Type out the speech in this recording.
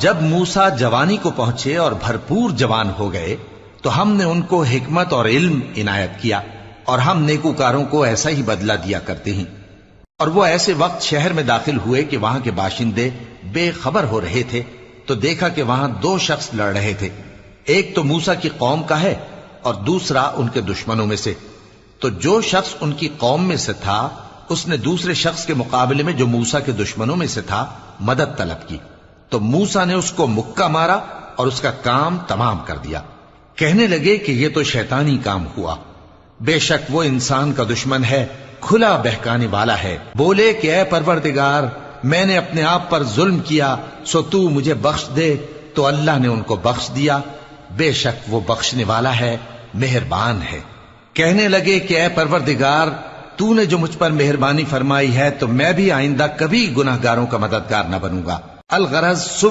जब मूसा जवानी को पहुंचे और भरपूर जवान हो गए तो हमने उनको हिकमत और इल्म इनायत किया, और हम नेकूकारों को ऐसा ही बदला दिया करते हैं। और वो ऐसे वक्त शहर में दाखिल हुए कि वहां के बाशिंदे बेखबर हो रहे थे, तो देखा कि वहां दो शख्स लड़ रहे थे। एक तो मूसा की कौम का है और दूसरा उनके दुश्मनों में से। तो जो शख्स उनकी कौम में से था उसने दूसरे शख्स के मुकाबले में जो मूसा के दुश्मनों में से था मदद तलब की, तो मूसा ने उसको मुक्का मारा और उसका काम तमाम कर दिया। कहने लगे कि यह तो शैतानी काम हुआ, बेशक वो इंसान का दुश्मन है, खुला बहकाने वाला है। बोले कि ऐ परवरदिगार, मैंने अपने आप पर जुल्म किया, सो तू मुझे बख्श दे। तो अल्लाह ने उनको बख्श दिया, बेशक वो बख्शने वाला है, मेहरबान है। कहने लगे कि ऐ परवरदिगार, तूने जो मुझ पर मेहरबानी फरमाई है तो मैं भी आइंदा कभी गुनाहगारों का मददगार न बनूंगा। अलगरज सुबह